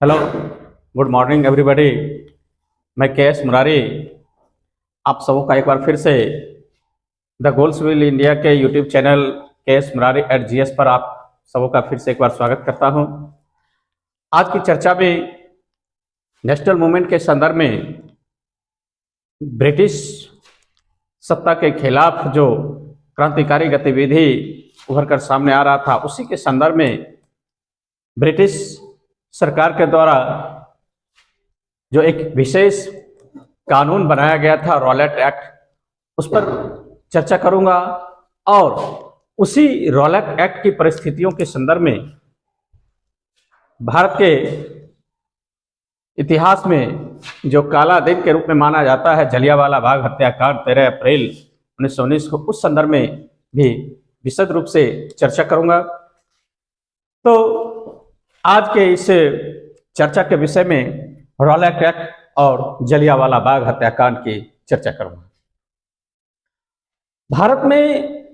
Hello, good morning everybody. मैं KS. Murari आप सबों का एक बार फिर से द गोल्स विल इंडिया के YouTube channel KS. Murari @GS पर आप सबों का फिर से एक बार स्वागत करता हूं। आज की चर्चा में नेशनल मूवमेंट के संदर्भ में ब्रिटिश सत्ता के खिलाफ जो क्रांतिकारी गतिविधि उभर कर सामने आ रहा था, उसी के संदर्भ में ब्रिटिश सरकार के द्वारा जो एक विशेष कानून बनाया गया था, रॉलेट एक्ट, उस पर चर्चा करूंगा। और उसी रॉलेट एक्ट की परिस्थितियों के संदर्भ में भारत के इतिहास में जो काला दिन के रूप में माना जाता है, जलियांवाला बाग हत्याकांड 13 अप्रैल 1919 को, उस संदर्भ में भी विशद रूप से चर्चा करूंगा। तो आज के इस चर्चा के विषय में रॉलेट एक्ट और जलियांवाला बाग हत्याकांड की चर्चा करूंगा। भारत में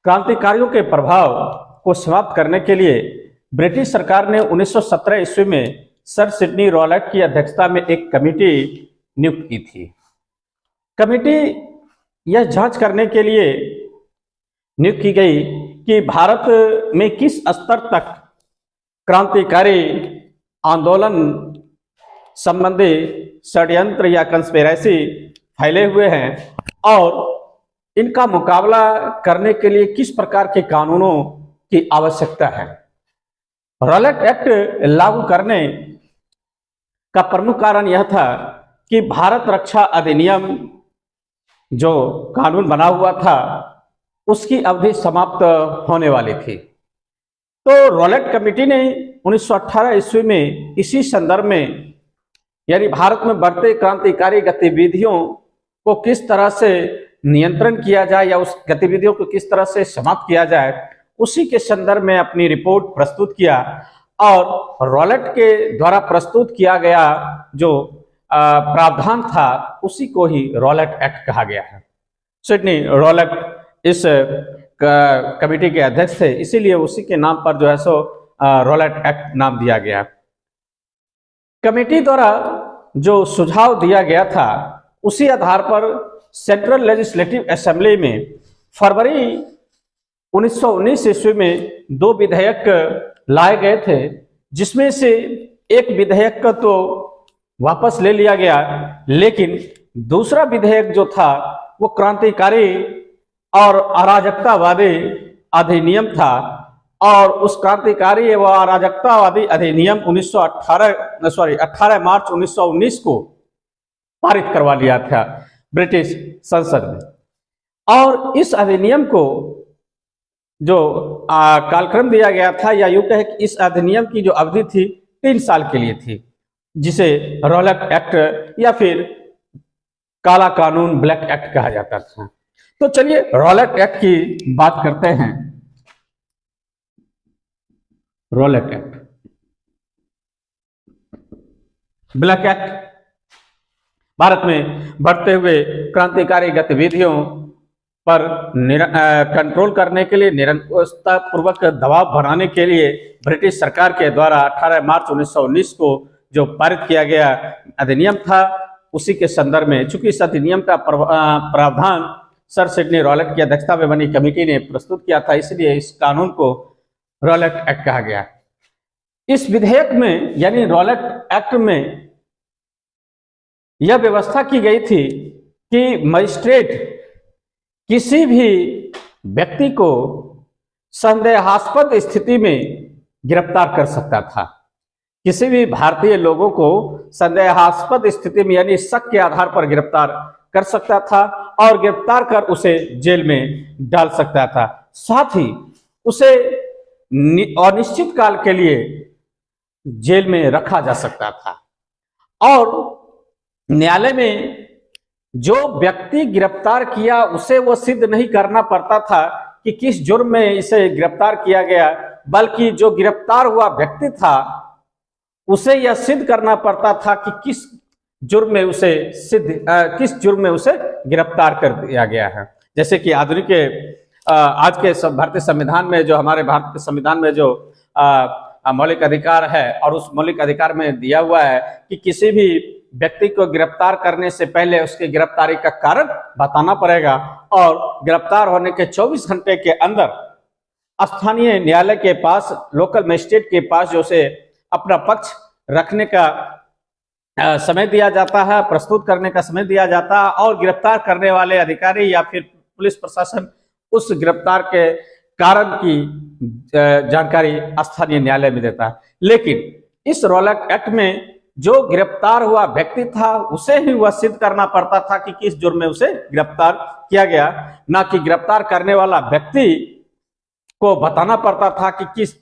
क्रांतिकारियों के प्रभाव को समाप्त करने के लिए ब्रिटिश सरकार ने 1917 ईस्वी में सर सिडनी रॉलेट की अध्यक्षता में एक कमेटी नियुक्त की थी। कमेटी यह जांच करने के लिए नियुक्त की गई कि भारत में किस स्तर तक क्रांतिकारी आंदोलन संबंधी षड्यंत्र या कंस्पिरेसी फैले हुए हैं और इनका मुकाबला करने के लिए किस प्रकार के कानूनों की आवश्यकता है। रॉलेट एक्ट लागू करने का प्रमुख कारण यह था कि भारत रक्षा अधिनियम जो कानून बना हुआ था, उसकी अवधि समाप्त होने वाली थी। तो रॉलेट कमेटी ने 1918 ईस्वी में इसी संदर्भ में, यानी भारत में बढ़ते क्रांतिकारी गतिविधियों को किस तरह से नियंत्रण किया जाए या उस गतिविधियों को किस तरह से समाप्त किया जाए, उसी के संदर्भ में अपनी रिपोर्ट प्रस्तुत किया। और रॉलेट के द्वारा प्रस्तुत किया गया जो प्रावधान था, उसी को ही रॉलेट एक्ट कहा गया है। सिडनी रॉलेट इस कमेटी के अध्यक्ष थे, इसीलिए उसी के नाम पर जो है सो रॉलेट एक्ट नाम दिया गया। कमेटी द्वारा जो सुझाव दिया गया था, उसी आधार पर सेंट्रल लेजिस्लेटिव असेंबली में फरवरी 1919 ईस्वी में 2 विधेयक लाए गए थे, जिसमें से एक विधेयक का तो वापस ले लिया गया, लेकिन दूसरा विधेयक जो था वो क्रांतिकारी और अराजकतावादी अधिनियम था। और उस क्रांतिकारी व अराजकतावादी अधिनियम 18 मार्च 1919 को पारित करवा लिया था ब्रिटिश संसद में। और इस अधिनियम को जो कालक्रम दिया गया था, या यूं कहे कि इस अधिनियम की जो अवधि थी 3 साल के लिए थी, जिसे रॉलेट एक्ट या फिर काला कानून, ब्लैक एक्ट कहा जाता था। तो चलिए रॉलेट एक्ट की बात करते हैं। Rowlatt act, black act Bharat में बढ़ते हुए क्रांतिकारी गतिविधियों पर कंट्रोल करने के लिए, निरंकुशता पूर्वक दबाव बनाने के लिए ब्रिटिश सरकार के द्वारा 18 मार्च 1919 को जो पारित किया गया अधिनियम था, उसी के संदर्भ में, चूंकि इस अधिनियम का प्रावधान सर सिडनी रॉलेट की अध्यक्षता में बनी कमेटी ने प्रस्तुत किया था, इसलिए इस कानून को रॉलेट एक्ट कहा गया। इस विधेयक में, यानी रॉलेट एक्ट में, यह व्यवस्था की गई थी कि मजिस्ट्रेट किसी भी व्यक्ति को संदेहास्पद स्थिति में गिरफ्तार कर सकता था। किसी भी भारतीय लोगों को संदेहास्पद स्थिति में, यानी शक के आधार पर गिरफ्तार कर सकता था और गिरफ्तार कर उसे जेल में डाल सकता था। साथ ही उसे अनिश्चित काल के लिए जेल में रखा जा सकता था। और न्यायालय में जो व्यक्ति गिरफ्तार किया, उसे वो सिद्ध नहीं करना पड़ता था कि किस जुर्म में इसे गिरफ्तार किया गया, बल्कि जो गिरफ्तार हुआ व्यक्ति था, उसे यह सिद्ध करना पड़ता था कि किस जुर्म में उसे गिरफ्तार कर दिया गया है। जैसे कि आज के भारतीय संविधान में, जो हमारे भारत के संविधान में जो मौलिक अधिकार है और उस मौलिक अधिकार में दिया हुआ है कि किसी भी व्यक्ति को गिरफ्तार करने से पहले उसकी गिरफ्तारी का कारण बताना पड़ेगा और गिरफ्तार होने के 24 घंटे के अंदर स्थानीय न्यायालय के पास, लोकल मजिस्ट्रेट के पास जो से अपना पक्ष रखने का समय दिया जाता है, प्रस्तुत करने का समय दिया जाता है और गिरफ्तार करने वाले अधिकारी या फिर पुलिस प्रशासन उस गिरफ्तार के कारण की जानकारी स्थानीय न्यायालय में देता है। लेकिन इस रॉलैक एक्ट में जो गिरफ्तार हुआ व्यक्ति था उसे ही वह सिद्ध करना पड़ता था कि किस जुर्म में उसे गिरफ्तार किया गया, ना कि गिरफ्तार करने वाला व्यक्ति को बताना पड़ता था कि किस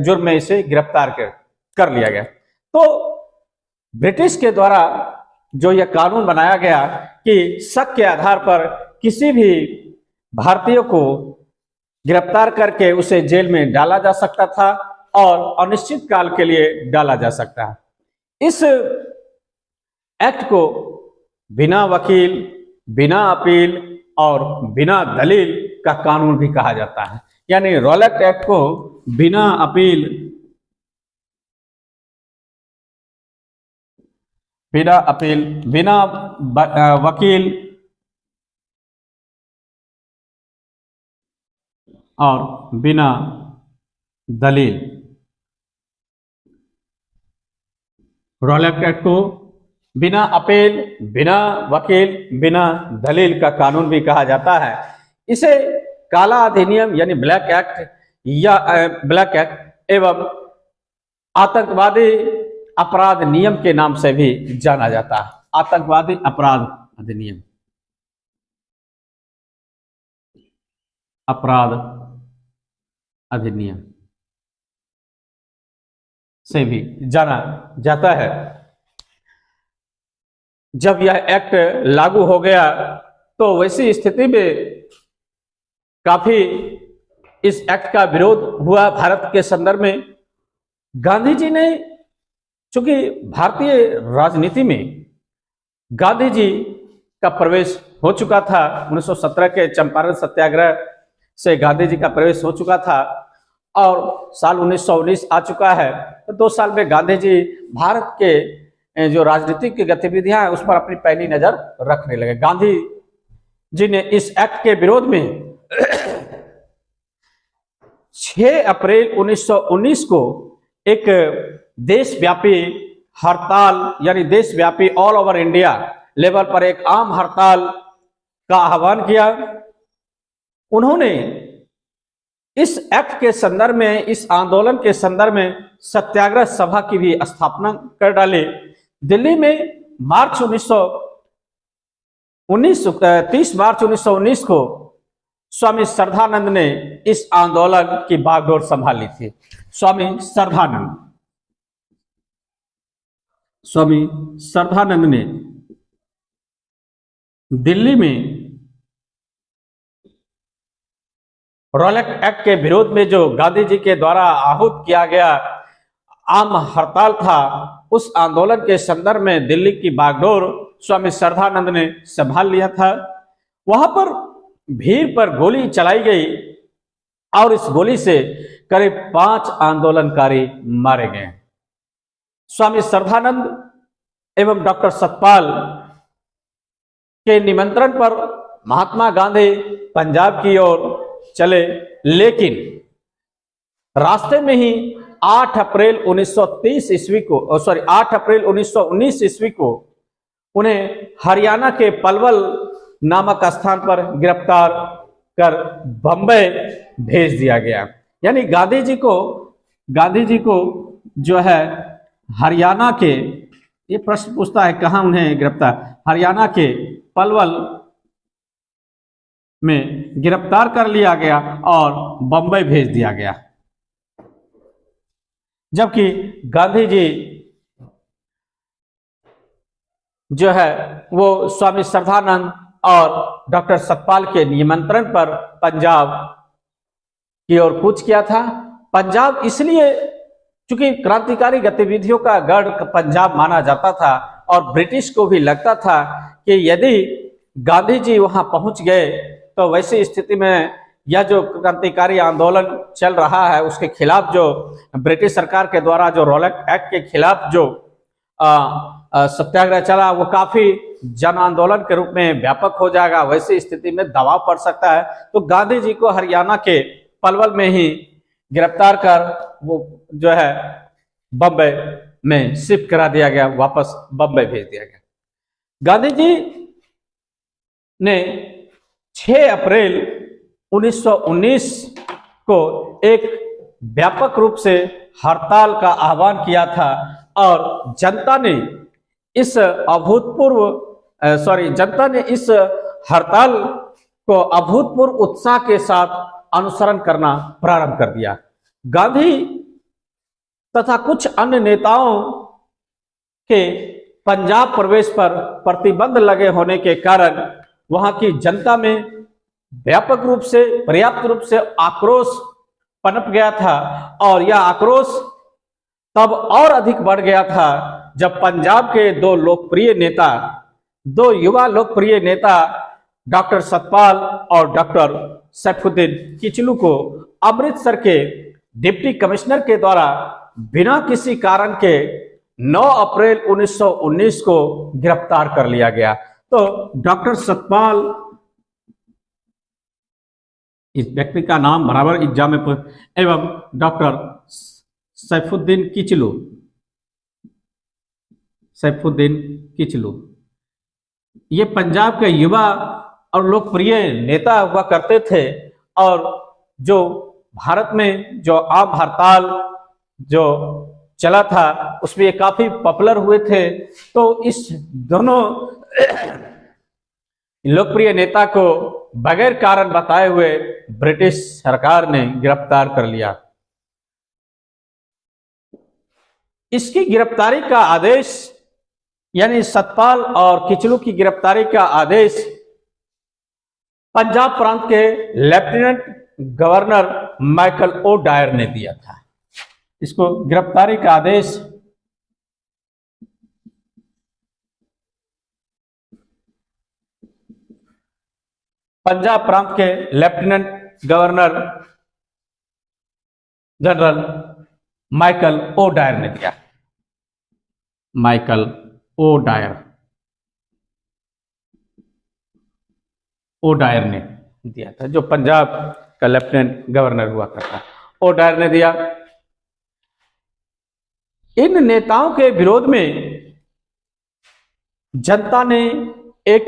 जुर्म में इसे गिरफ्तार कर लिया गया। तो ब्रिटिश के द्वारा जो यह कानून बनाया गया कि शक के आधार पर किसी भी भारतीय को गिरफ्तार करके उसे जेल में डाला जा सकता था और अनिश्चित काल के लिए डाला जा सकता है। इस एक्ट को बिना वकील, बिना अपील और बिना दलील का कानून भी कहा जाता है। यानी रॉलैक एक्ट को बिना अपील, बिना वकील और बिना दलील, रॉलैक एक्ट को बिना अपील, बिना वकील, बिना दलील का कानून भी कहा जाता है। इसे काला अधिनियम यानी ब्लैक एक्ट एवं आतंकवादी अपराध नियम के नाम से भी जाना जाता है। आतंकवादी अपराध अधिनियम, अपराध अधिनियम से भी जाना जाता है। जब यह एक्ट लागू हो गया तो वैसी स्थिति में काफी इस एक्ट का विरोध हुआ भारत के संदर्भ में। गांधी जी ने, चूंकि भारतीय राजनीति में गांधी जी का प्रवेश हो चुका था, 1917 के चंपारण सत्याग्रह से गांधी जी का प्रवेश हो चुका था और साल 1919 आ चुका है, तो 2 साल में गांधी जी भारत के जो राजनीतिक की गतिविधियां हैं उस पर अपनी पैनी नजर रखने लगे। गांधी जी ने इस एक्ट के विरोध में 6 अप्रैल 1919 को एक देशव्यापी हड़ताल यानी देशव्यापी ऑल ओवर इंडिया लेवल पर एक आम हड़ताल का आह्वान किया। उन्होंने इस एक्ट के संदर्भ में, इस आंदोलन के संदर्भ में सत्याग्रह सभा की भी स्थापना कर डाली। दिल्ली में 30 मार्च 1919 को स्वामी श्रद्धानंद ने इस आंदोलन की बागडोर संभाली थी। स्वामी श्रद्धानंद ने दिल्ली में रॉलैक एक्ट के विरोध में जो गांधी जी के द्वारा आहूत किया गया आम हड़ताल था, उस आंदोलन के संदर्भ में दिल्ली की बागडोर स्वामी श्रद्धानंद ने संभाल लिया था। वहां पर भीड़ पर गोली चलाई गई और इस गोली से करीब 5 आंदोलनकारी मारे गए। स्वामी श्रद्धानंद एवं डॉक्टर सतपाल के निमंत्रण पर महात्मा गांधी पंजाब की ओर चले, लेकिन रास्ते में ही 8 अप्रैल 1919 ईस्वी को उन्हें हरियाणा के पलवल नामक स्थान पर गिरफ्तार कर बंबई भेज दिया गया। यानी गांधी जी को जो है हरियाणा के, ये प्रश्न पूछता है कहां उन्हें गिरफ्तार, हरियाणा के पलवल में गिरफ्तार कर लिया गया और बंबई भेज दिया गया। जबकि गांधी जी जो है वो स्वामी श्रद्धानंद और डॉक्टर सतपाल के निमंत्रण पर पंजाब की ओर कूच किया था। पंजाब इसलिए चूंकि क्रांतिकारी गतिविधियों का गढ़ पंजाब माना जाता था और ब्रिटिश को भी लगता था कि यदि गांधी जी वहां पहुंच गए तो वैसी स्थिति में या जो क्रांतिकारी आंदोलन चल रहा है उसके खिलाफ जो ब्रिटिश सरकार के द्वारा जो रॉलेट एक्ट के खिलाफ जो सत्याग्रह चला वो काफी जन आंदोलन के रूप में व्यापक हो जाएगा, वैसी स्थिति में दबाव पड़ सकता है। तो गांधी जी को हरियाणा के पलवल में ही गिरफ्तार कर वो जो है बम्बई में शिफ्ट करा दिया गया, वापस बम्बई भेज दिया गया। गांधी जी ने 6 अप्रैल 1919 को एक व्यापक रूप से हड़ताल का आह्वान किया था और जनता ने इस हड़ताल को अभूतपूर्व उत्साह के साथ अनुसरण करना प्रारंभ कर दिया। गांधी तथा कुछ अन्य नेताओं के पंजाब प्रवेश पर प्रतिबंध लगे होने के कारण वहां की जनता में व्यापक रूप से पर्याप्त रूप से आक्रोश पनप गया था और यह आक्रोश तब और अधिक बढ़ गया था जब पंजाब के दो युवा लोकप्रिय नेता डॉक्टर सतपाल और डॉक्टर सैफुद्दीन किचलू को अमृतसर के डिप्टी कमिश्नर के द्वारा बिना किसी कारण के 9 अप्रैल 1919 को गिरफ्तार कर लिया गया। तो डॉक्टर सतपाल, इस व्यक्ति का नाम बराबर एग्जाम में, एवं डॉक्टर सैफुद्दीन किचलू ये पंजाब के युवा और लोकप्रिय नेता हुआ करते थे और जो भारत में जो आम हड़ताल जो चला था उसमें ये काफी पॉपुलर हुए थे। तो इस दोनों लोकप्रिय नेता को बगैर कारण बताए हुए ब्रिटिश सरकार ने गिरफ्तार कर लिया। इसकी गिरफ्तारी का आदेश, यानी सतपाल और किचलू की गिरफ्तारी का आदेश पंजाब प्रांत के lieutenant governor Michael O'Dwyer ने दिया था। इसको गिरफ्तारी का आदेश पंजाब प्रांत के lieutenant governor general Michael O'Dwyer ने दिया। माइकल ओ डायर ने दिया था, जो पंजाब का लेफ्टिनेंट गवर्नर हुआ करता। ओ डायर ने दिया। इन नेताओं के विरोध में जनता ने एक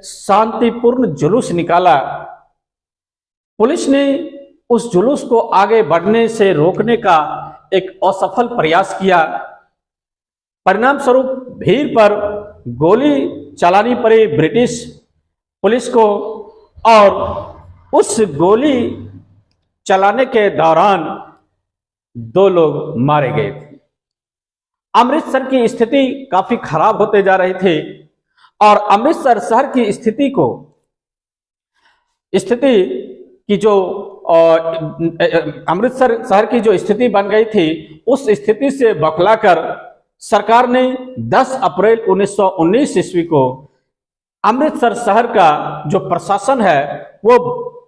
शांतिपूर्ण जुलूस निकाला। पुलिस ने उस जुलूस को आगे बढ़ने से रोकने का एक असफल प्रयास किया। परिणाम स्वरूप भीड़ पर गोली चलानी पड़ी ब्रिटिश पुलिस को, और उस गोली चलाने के दौरान 2 लोग मारे गए थे। अमृतसर की स्थिति काफी खराब होते जा रही थी और अमृतसर शहर की स्थिति की जो अमृतसर शहर की जो स्थिति बन गई थी, उस स्थिति से बौखलाकर सरकार ने 10 अप्रैल 1919 ईस्वी को अमृतसर शहर का जो प्रशासन है वो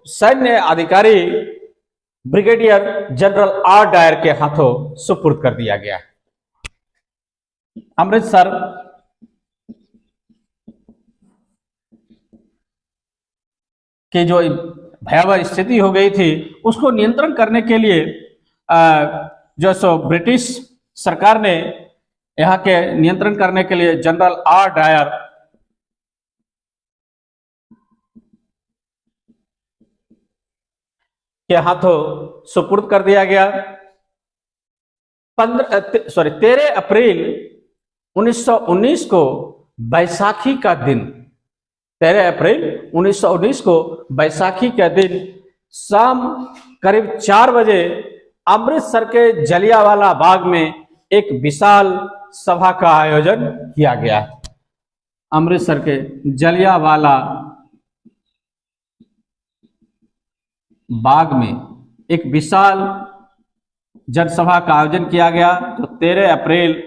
सैन्य अधिकारी ब्रिगेडियर जनरल आर डायर के हाथों सुपुर्द कर दिया गया। अमृतसर की जो भयावह स्थिति हो गई थी उसको नियंत्रण करने के लिए जो सो ब्रिटिश सरकार ने यहाँ के नियंत्रण करने के लिए जनरल आर डायर के हाथों सुपुर्द कर दिया गया। 13 अप्रैल 1919 को बैसाखी का दिन, 13 अप्रैल 1919 को बैसाखी का दिन शाम करीब 4 बजे अमृतसर के जलियांवाला बाग में एक विशाल सभा का आयोजन किया गया। अमृतसर के जलियांवाला बाग में एक विशाल जनसभा का आयोजन किया गया, जो 13 अप्रैल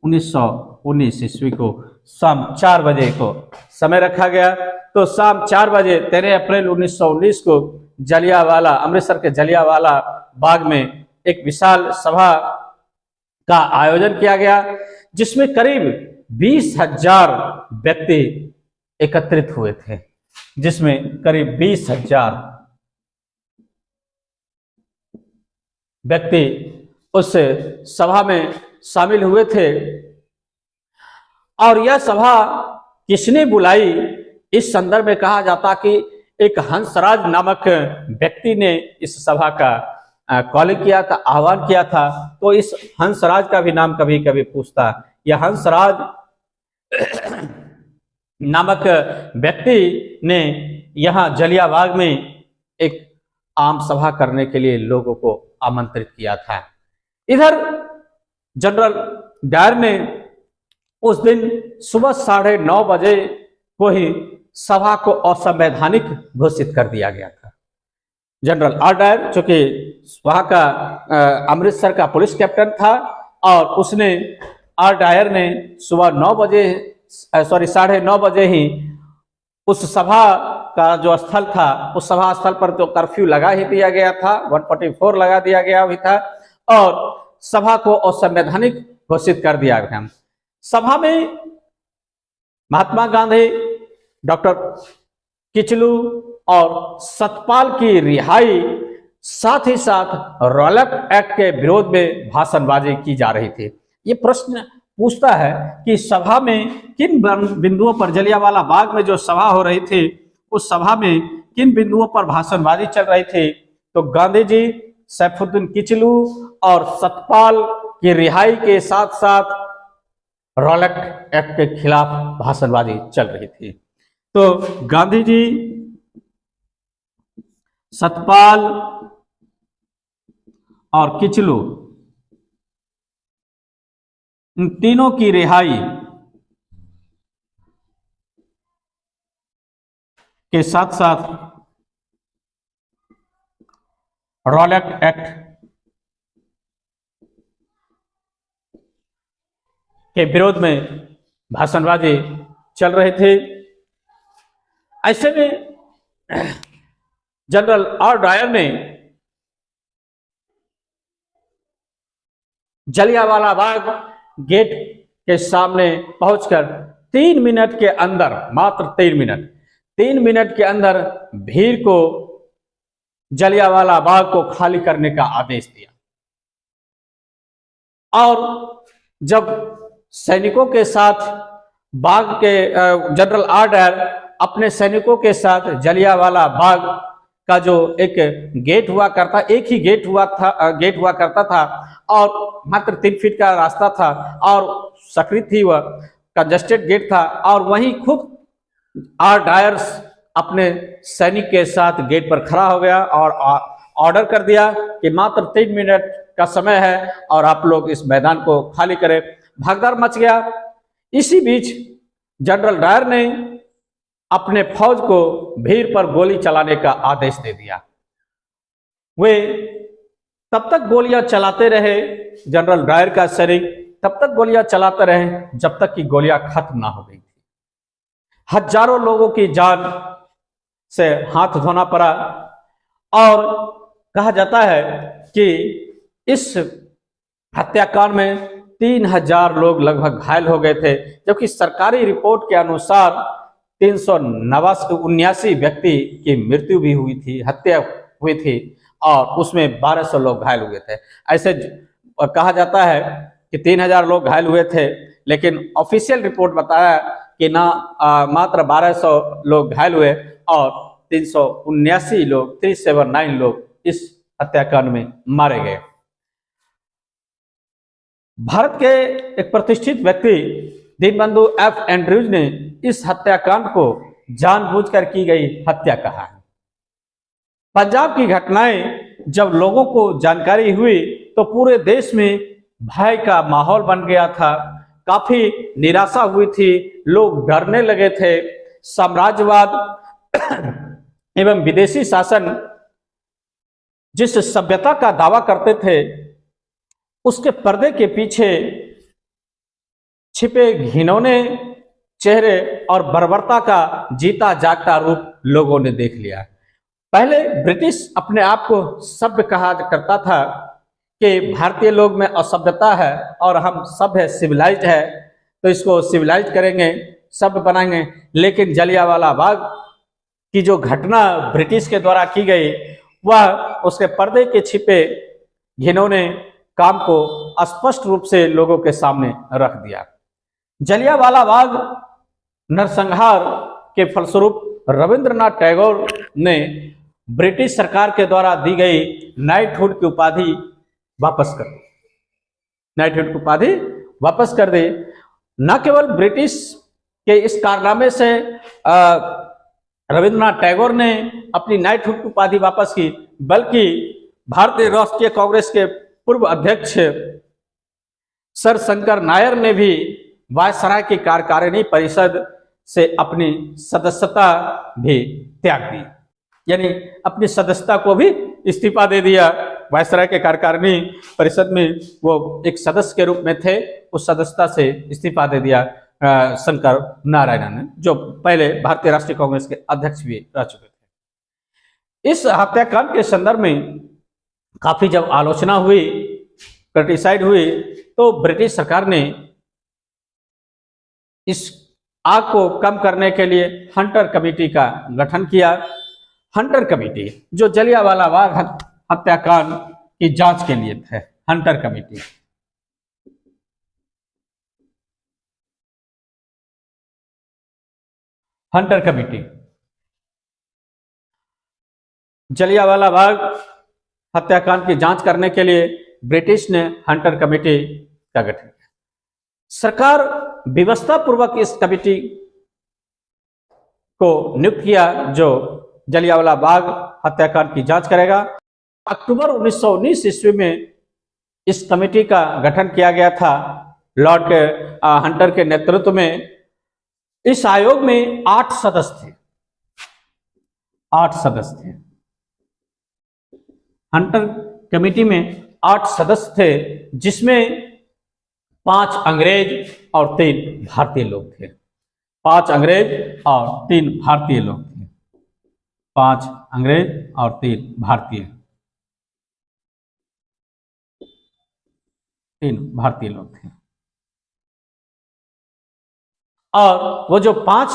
1919 ईस्वी को शाम 4 बजे को समय रखा गया। तो शाम 4 बजे 13 अप्रैल 1919 को जलियांवाला, अमृतसर के जलियांवाला बाग में एक विशाल सभा का आयोजन किया गया, जिसमें करीब 20,000 व्यक्ति एकत्रित हुए थे, जिसमें करीब 20,000 व्यक्ति उस सभा में शामिल हुए थे। और यह सभा किसने बुलाई, इस संदर्भ में कहा जाता कि एक हंसराज नामक व्यक्ति ने इस सभा का कॉल किया था, आह्वान किया था। तो इस हंसराज का भी नाम कभी कभी पूछता। यह हंसराज नामक व्यक्ति ने यहाँ जलियांवाला बाग में एक आम सभा करने के लिए लोगों को आमंत्रित किया था। इधर जनरल डायर ने उस दिन सुबह 9:30 बजे को ही सभा को असंवैधानिक घोषित कर दिया गया था। जनरल आर डायर, जो कि वहां का अमृतसर का पुलिस कैप्टन था, और उसने आर डायर ने सुबह 9:30 बजे ही उस सभा का जो स्थल था, उस सभा स्थल पर तो कर्फ्यू लगा ही दिया गया था, 144 लगा दिया गया भी था, और सभा को असंवैधानिक घोषित कर दिया गया। सभा में महात्मा गांधी, डॉक्टर किचलू और सतपाल की रिहाई, साथ ही साथ रॉलक एक्ट के विरोध में भाषणबाजी की जा रही थी। ये प्रश्न पूछता है कि सभा में किन बिंदुओं पर, जलियांवाला बाग में जो सभा हो रही थी, उस सभा में किन बिंदुओं पर भाषणबाजी चल रही थी। तो गांधी जी, सैफुद्दीन किचलू और सतपाल की रिहाई के साथ साथ रॉलक एक्ट के खिलाफ भाषणबाजी चल रही थी। तो गांधी जी, सतपाल और किचलू, इन तीनों की रिहाई के साथ साथ रॉलक एक्ट के विरोध में भाषणबाजी चल रहे थे। ऐसे में जनरल आर डायर ने जलियांवाला बाग गेट के सामने पहुंचकर 3 मिनट के अंदर, मात्र 3 मिनट के अंदर भीड़ को, जलियांवाला बाग को खाली करने का आदेश दिया। और जब सैनिकों के साथ बाग के जनरल आर डायर अपने सैनिकों के साथ जलियांवाला बाग का जो एक गेट हुआ करता, एक ही गेट हुआ करता था, और मात्र 3 फीट का रास्ता था, और सक्रिय थी, वह कंजस्टेड गेट था, और वहीं खुद आर डायर्स अपने सैनिक के साथ गेट पर खड़ा हो गया और ऑर्डर कर दिया कि मात्र 3 मिनट का समय है और आप लोग इस मैदान को खाली करें। भागदौड़ मच गया। इसी बीच जनरल डायर ने अपने फौज को भीड़ पर गोली चलाने का आदेश दे दिया। वे तब तक गोलियां चलाते रहे, जनरल डायर का सैनिक तब तक गोलियां चलाते रहे जब तक कि गोलियां खत्म ना हो गई थी। हजारों लोगों की जान से हाथ धोना पड़ा, और कहा जाता है कि इस हत्याकांड में 3,000 लोग लगभग घायल हो गए थे, जबकि सरकारी रिपोर्ट के अनुसार 379 व्यक्ति की मृत्यु भी हुई थी, हत्या हुई थी, और उसमें 1200 लोग घायल हुए थे। ऐसे कहा जाता है कि 3,000 लोग घायल हुए थे, लेकिन ऑफिशियल रिपोर्ट बताया कि मात्र 1200 लोग घायल हुए और 379 लोग इस हत्याकांड में मारे गए। भारत के एक प्रतिष्ठित व्यक्ति दीनबंधु एफ एंड्रयूज ने इस हत्याकांड को जानबूझकर की गई हत्या कहा है। पंजाब की घटनाएं जब लोगों को जानकारी हुई तो पूरे देश में भय का माहौल बन गया था, काफी निराशा हुई थी, लोग डरने लगे थे। साम्राज्यवाद एवं विदेशी शासन जिस सभ्यता का दावा करते थे, उसके पर्दे के पीछे छिपे घिनौने चेहरे और बर्बरता का जीता जागता रूप लोगों ने देख लिया। पहले ब्रिटिश अपने आप को सभ्य कहा करता था कि भारतीय लोग में असभ्यता है और हम सभ्य सिविलाइज्ड है, तो इसको सिविलाइज करेंगे, सभ्य बनाएंगे। लेकिन जलियांवाला बाग की जो घटना ब्रिटिश के द्वारा की गई, वह उसके पर्दे के छिपे घिनौने काम को स्पष्ट रूप से लोगों के सामने रख दिया। जलियांवाला बाग नरसंहार के फलस्वरूप रविंद्रनाथ टैगोर ने ब्रिटिश सरकार के द्वारा दी गई नाइटहुड की उपाधि वापस कर दी। नाइटहुड की उपाधि वापस कर दी। न केवल ब्रिटिश के इस कारनामे से रविंद्रनाथ टैगोर ने अपनी नाइटहुड की उपाधि वापस की, बल्कि भारतीय राष्ट्रीय कांग्रेस के पूर्व अध्यक्ष सर शंकर नायर ने भी वायसराय की कार्यकारिणी परिषद से अपनी सदस्यता भी त्याग दी, यानी अपनी सदस्यता को भी इस्तीफा दे दिया। वायसराय के कार्यकारिणी परिषद में वो एक सदस्य के रूप में थे, उस सदस्यता से इस्तीफा दे दिया शंकर नारायण ने, जो पहले भारतीय राष्ट्रीय कांग्रेस के अध्यक्ष भी रह चुके थे। इस हत्याकांड के संदर्भ में काफी जब आलोचना हुई, क्रिटिसाइड हुई, तो ब्रिटिश सरकार ने इस आग को कम करने के लिए हंटर कमेटी का गठन किया। हंटर कमेटी जो जलियांवाला बाग हत्याकांड की जांच के लिए थे, Hunter committee. Hunter committee Jallianwala Bagh हत्याकांड की जांच करने के लिए ब्रिटिश ने हंटर कमेटी का गठन किया। सरकार व्यवस्था पूर्वक इस कमेटी को नियुक्त किया जो जलियांवाला बाग हत्याकांड की जांच करेगा। अक्टूबर 1919 ईस्वी में इस कमेटी का गठन किया गया था लॉर्ड हंटर के नेतृत्व में। इस आयोग में 8 सदस्य थे। 8 सदस्य थे। हंटर कमेटी में 8 सदस्य थे, जिसमें 5 अंग्रेज और 3 भारतीय लोग थे। 5 अंग्रेज और 3 भारतीय लोग थे। 5 अंग्रेज और 3 भारतीय, 3 भारतीय लोग थे। और वो जो 5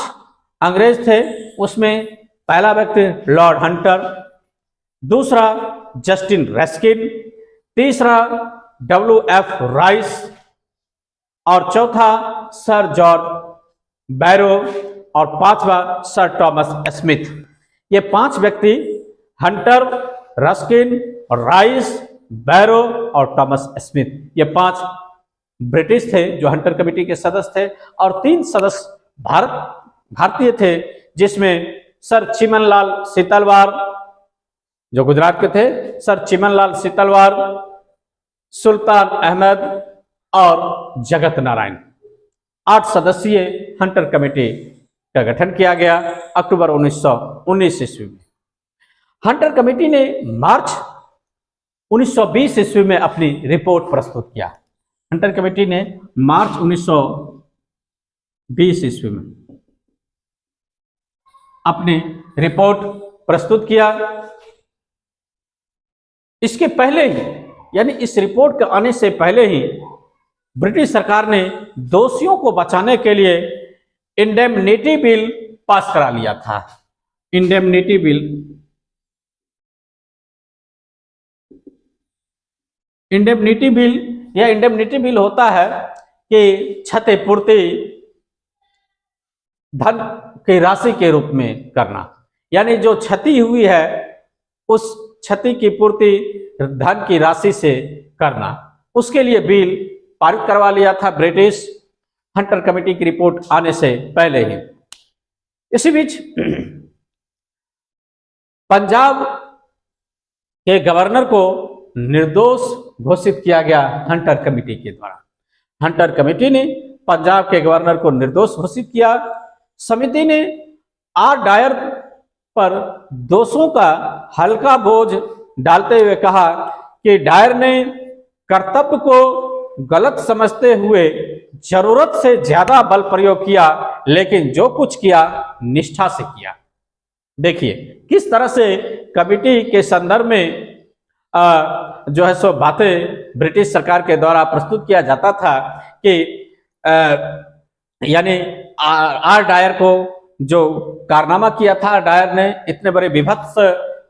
अंग्रेज थे, उसमें पहला व्यक्ति लॉर्ड हंटर, दूसरा जस्टिन रस्किन, तीसरा WF राइस और चौथा सर जॉर्ज बैरो और 5वां सर टॉमस स्मिथ। ये 5 व्यक्ति हंटर, रस्किन, राइस, बैरो और टॉमस स्मिथ, ये 5 ब्रिटिश थे जो हंटर कमेटी के सदस्य थे, और 3 सदस्य भारतीय थे, जिसमें सर चिमनलाल सीतलवार जो गुजरात के थे, सर चिमनलाल सीतलवार, सुल्तान अहमद और जगत नारायण। 8 सदस्यीय हंटर कमेटी का गठन किया गया अक्टूबर 1919 ईस्वी में। हंटर कमेटी ने मार्च 1920 ईस्वी में अपनी रिपोर्ट प्रस्तुत किया। हंटर कमेटी ने मार्च 1920 ईस्वी में अपनी रिपोर्ट प्रस्तुत किया। इसके पहले ही, यानी इस रिपोर्ट के आने से पहले ही, ब्रिटिश सरकार ने दोषियों को बचाने के लिए इंडेमनिटी बिल पास करा लिया था। इंडेमनिटी बिल, इंडेमनिटी बिल, यह इंडेमनिटी बिल होता है कि क्षतिपूर्ति धन की राशि के रूप में करना, यानी जो क्षति हुई है उस क्षति की पूर्ति धन की राशि से करना। उसके लिए बिल पारित करवा लिया था ब्रिटिश, हंटर कमेटी की रिपोर्ट आने से पहले ही। इसी बीच पंजाब के गवर्नर को निर्दोष घोषित किया गया हंटर कमेटी के द्वारा। हंटर कमेटी ने पंजाब के गवर्नर को निर्दोष घोषित किया। समिति ने आर डायर पर दोषों का हल्का बोझ डालते हुए कहा कि डायर ने कर्तव्य को गलत समझते हुए जरूरत से ज्यादा बल प्रयोग किया, लेकिन जो कुछ किया निष्ठा से किया। देखिए किस तरह से कमेटी के संदर्भ में जो है सो बातें ब्रिटिश सरकार के द्वारा प्रस्तुत किया जाता था कि यानी आर डायर को जो कारनामा किया था, डायर ने इतने बड़े विभत्स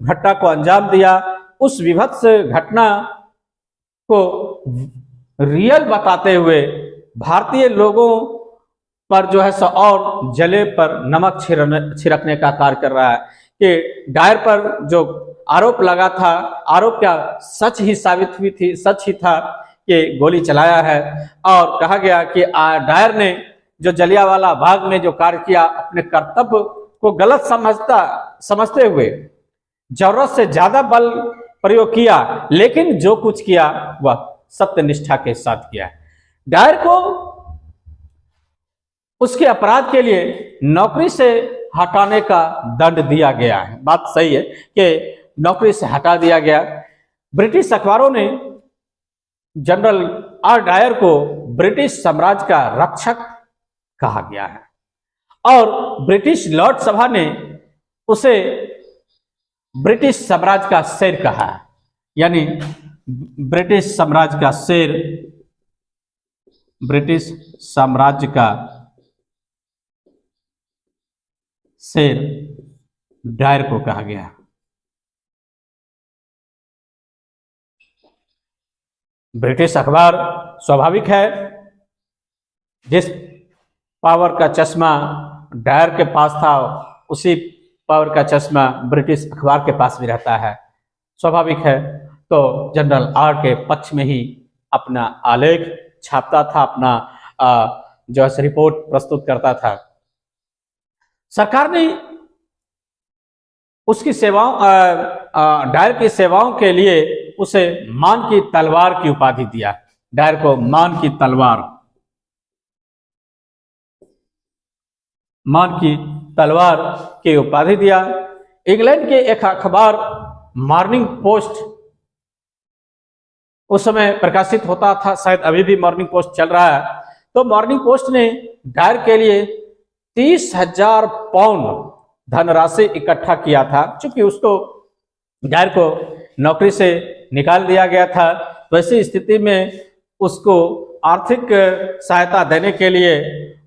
घटना को अंजाम दिया, उस विभत्स घटना को रियल बताते हुए भारतीय लोगों पर जो है सो और जले पर नमक छिड़कने का कार्य कर रहा है कि डायर पर जो आरोप लगा था, आरोप क्या सच ही साबित हुई थी, सच ही था कि गोली चलाया है। और कहा गया कि डायर ने जो जलियांवाला बाग में जो कार्य किया, अपने कर्तव्य को गलत समझते हुए जरूरत से ज्यादा बल प्रयोग किया, लेकिन जो कुछ किया वह सत्यनिष्ठा के साथ किया। डायर को उसके अपराध के लिए नौकरी से हटाने का दंड दिया गया है। बात सही है कि नौकरी से हटा दिया गया। ब्रिटिश अखबारों ने जनरल आर डायर को ब्रिटिश साम्राज्य का रक्षक कहा गया है और ब्रिटिश लॉर्ड सभा ने उसे ब्रिटिश साम्राज्य का शेर कहा है, यानी ब्रिटिश साम्राज्य का शेर, ब्रिटिश साम्राज्य का शेर डायर को कहा गया। ब्रिटिश अखबार स्वाभाविक है, जिस पावर का चश्मा डायर के पास था उसी पावर का चश्मा ब्रिटिश अखबार के पास भी रहता है, स्वाभाविक है। तो जनरल आर के पक्ष में ही अपना आलेख छापता था, अपना जो है रिपोर्ट प्रस्तुत करता था। सरकार ने उसकी सेवाओं डायर की सेवाओं के लिए उसे मान की तलवार की उपाधि दिया। डायर को मान की तलवार की उपाधि दिया। इंग्लैंड के एक अखबार मॉर्निंग पोस्ट उस समय प्रकाशित होता था, शायद अभी भी मॉर्निंग पोस्ट चल रहा है। तो मॉर्निंग पोस्ट ने डायर के लिए 30,000 पाउंड धनराशि इकट्ठा किया था। चूंकि उसको डायर को नौकरी से निकाल दिया गया था, तो ऐसी स्थिति में उसको आर्थिक सहायता देने के लिए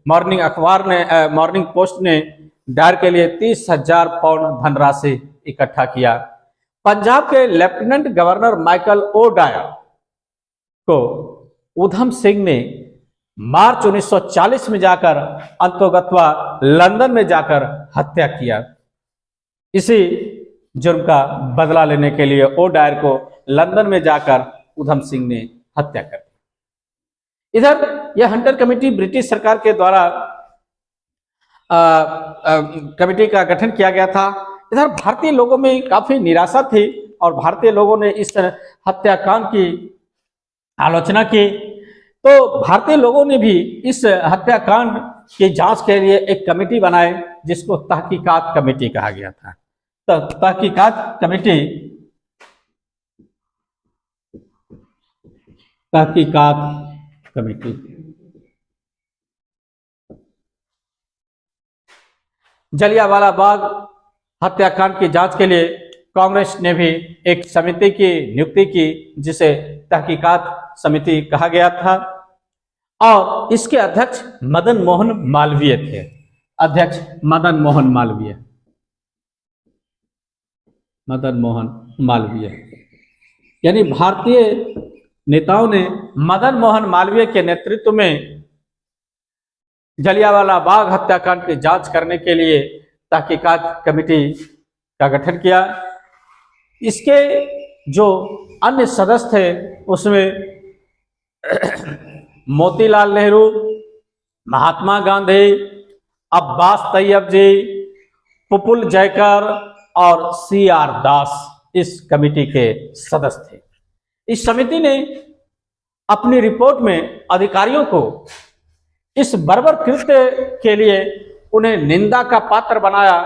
मॉर्निंग पोस्ट ने डायर के लिए 30,000 पाउंड धनराशि इकट्ठा किया। पंजाब के lieutenant governor Michael O'Dwyer को उधम सिंह ने मार्च 1940 में जाकर अंतोगत्वा लंदन में जाकर हत्या किया। इसी जुर्म का बदला लेने के लिए ओ डायर को लंदन में जाकर उधम सिंह ने हत्या कर दी। इधर यह हंटर कमेटी ब्रिटिश सरकार के द्वारा कमेटी का गठन किया गया था। इधर भारतीय लोगों में काफी निराशा थी और भारतीय लोगों ने इस हत्याकांड की आलोचना की। तो भारतीय लोगों ने भी इस हत्याकांड की जांच के लिए एक कमेटी बनाई, जिसको तहकीकात कमेटी कहा गया था। तो तहकीकात कमेटी जलियांवाला बाग हत्याकांड की जांच के लिए कांग्रेस ने भी एक समिति की नियुक्ति की, जिसे तहकीकात समिति कहा गया था। और इसके अध्यक्ष मदन मोहन मालवीय थे। अध्यक्ष मदन मोहन मालवीय यानी भारतीय नेताओं ने मदन मोहन मालवीय के नेतृत्व में जलियांवाला बाग हत्याकांड की जांच करने के लिए तहकीकात कमेटी का गठन किया। इसके जो अन्य सदस्य थे उसमें मोतीलाल नेहरू, महात्मा गांधी, अब्बास तैयब जी, पुपुल जयकर और CR दास इस कमेटी के सदस्य थे। इस समिति ने अपनी रिपोर्ट में अधिकारियों को इस बर्बर कृत्य के लिए उन्हें निंदा का पात्र बनाया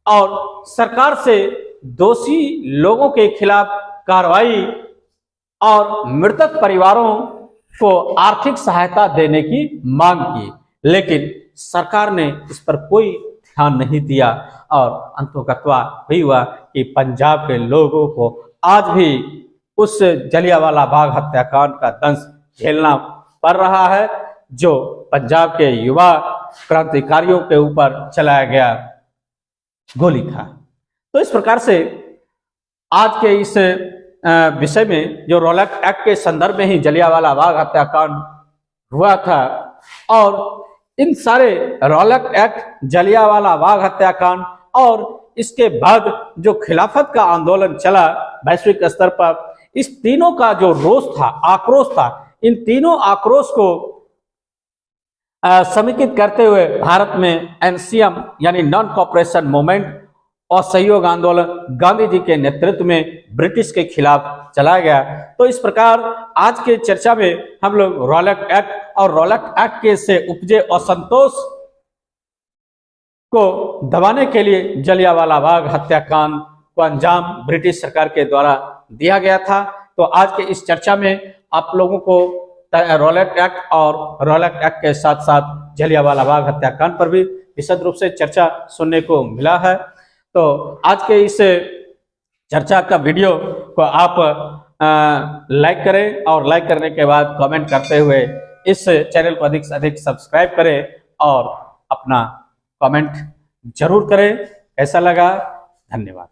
और सरकार से दोषी लोगों के खिलाफ कार्रवाई और मृतक परिवारों को आर्थिक सहायता देने की मांग की, लेकिन सरकार ने इस पर कोई ध्यान नहीं दिया और अंततः वही हुआ कि पंजाब के लोगों को आज भी उस जलियांवाला बाग हत्याकांड का दंश झेलना पड़ रहा है, जो पंजाब के युवा क्रांतिकारियों के ऊपर चलाया गया गोली था। तो इस प्रकार से आज के इस विषय में जो रॉलेट एक्ट के संदर्भ में ही जलियांवाला बाग हत्याकांड हुआ था, और इन सारे रॉलेट एक्ट, जलियांवाला बाग हत्याकांड और इसके बाद जो खिलाफत का आंदोलन चला वैश्विक स्तर पर, इस तीनों का जो रोष था, आक्रोश था, इन तीनों आक्रोश को समेकित करते हुए भारत में एनसीएम यानी नॉन कॉपरेशन मूवमेंट और सहयोग आंदोलन गांधी जी के नेतृत्व में ब्रिटिश के खिलाफ चलाया गया। तो इस प्रकार आज के चर्चा में हम लोग रॉलेट एक्ट और रॉलेट एक्ट के से उपजे असंतोष को दबाने के लिए जलियांवाला बाग हत्याकांड को अंजाम ब्रिटिश सरकार के द्वारा दिया गया था। तो आज के इस चर्चा में आप लोगों को रॉलेट एक्ट और रॉलेट एक्ट के साथ साथ जलियांवाला बाग हत्याकांड पर भी विशद रूप से चर्चा सुनने को मिला है। तो आज के इस चर्चा का वीडियो को आप लाइक करें और लाइक करने के बाद कमेंट करते हुए इस चैनल को अधिक से अधिक सब्सक्राइब करें और अपना कमेंट जरूर करें। कैसा लगा? धन्यवाद।